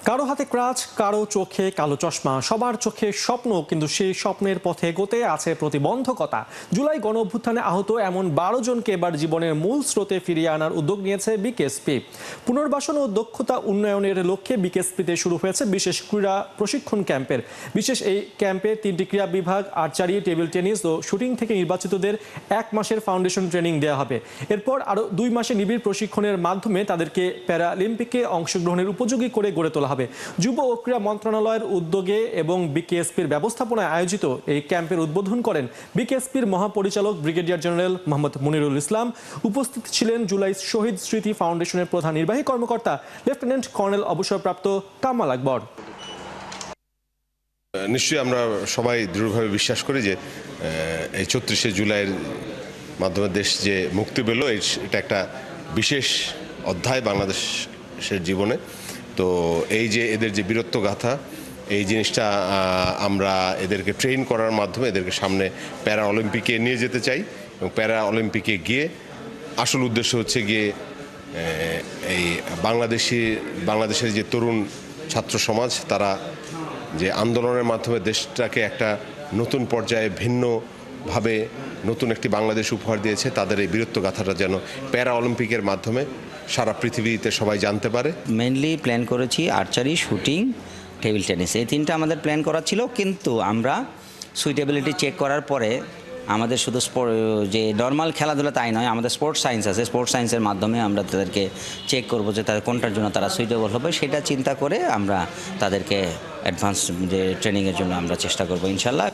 কারো হাতে ক্রাচ, কারো চোখে কালো চশমা, সবার চোখে স্বপ্ন, কিন্তু সেই স্বপ্নের পথে এগোতে আছে প্রতিবন্ধকতা। জুলাই গণ অভ্যুত্থানে আহত এমন 12 জনকে এবার জীবনের মূল স্রোতে ফিরিয়ে আনার উদ্যোগ নিয়েছে বিকেএসপি। পুনর্বাসন ও দক্ষতা উন্নয়নের লক্ষ্যে বিকেএসপিতে শুরু হয়েছে বিশেষ ক্রীড়া প্রশিক্ষণ ক্যাম্পের। বিশেষ এই ক্যাম্পে 3টি ক্রীড়া বিভাগ, আর্চারি, টেবিল টেনিস ও শুটিং থেকে নির্বাচিতদের 1 মাসের ফাউন্ডেশন ট্রেনিং দেওয়া হবে। এরপর আরও 2 মাসে নিবিড় প্রশিক্ষণের মাধ্যমে তাদেরকে প্যারালিম্পিকে অংশগ্রহণের উপযোগী করে গড়ে তোলা হবে। যুব ও ক্রীড়া মন্ত্রণালয়ের উদ্যোগে এবং বিকেএসপির ব্যবস্থাপনায় আয়োজিত এই ক্যাম্পের উদ্বোধন করেন বিকেএসপির মহাপরিচালক ব্রিগেডিয়ার জেনারেল মোহাম্মদ মনিরুল ইসলাম। উপস্থিত ছিলেন জুলাই শহীদ স্মৃতি ফাউন্ডেশনের প্রধান নির্বাহী কর্মকর্তা লেফটেন্যান্ট কর্নেল অবসরপ্রাপ্ত কামাল আকবর। নিশ্চয়ই আমরা সবাই দৃঢ়ভাবে বিশ্বাস করি যে এই ৩৪শে জুলাইয়ের মাধ্যমে দেশ যে মুক্তি পেল, এটা একটা বিশেষ অধ্যায় বাংলাদেশের জীবনে। তো এই যে এদের যে বীরত্ব গাথা, এই জিনিসটা আমরা এদেরকে ট্রেন করার মাধ্যমে এদেরকে সামনে প্যারা অলিম্পিকে নিয়ে যেতে চাই। এবং প্যারা অলিম্পিকে গিয়ে আসল উদ্দেশ্য হচ্ছে গিয়ে এই বাংলাদেশের যে তরুণ ছাত্র সমাজ, তারা যে আন্দোলনের মাধ্যমে দেশটাকে একটা নতুন পর্যায়ে ভিন্নভাবে নতুন একটি বাংলাদেশ উপহার দিয়েছে, তাদের এই বীরত্ব গাথাটা যেন প্যারা অলিম্পিকের মাধ্যমে সারা পৃথিবীতে সবাই জানতে পারে। মেইনলি প্ল্যান করেছি আর্চারি, শুটিং, টেবিল টেনিস, এই 3টা আমাদের প্ল্যান করা ছিল। কিন্তু আমরা সুইটেবিলিটি চেক করার পরে আমাদের শুধু যে নর্মাল খেলাধুলা তাই নয়, আমাদের স্পোর্টস সায়েন্স আছে, স্পোর্টস সায়েন্সের মাধ্যমে আমরা তাদেরকে চেক করব যে তাদের কোনটার জন্য তারা সুইটেবল হবে। সেটা চিন্তা করে আমরা তাদেরকে অ্যাডভান্স যে ট্রেনিংয়ের জন্য আমরা চেষ্টা করব ইনশাল্লাহ।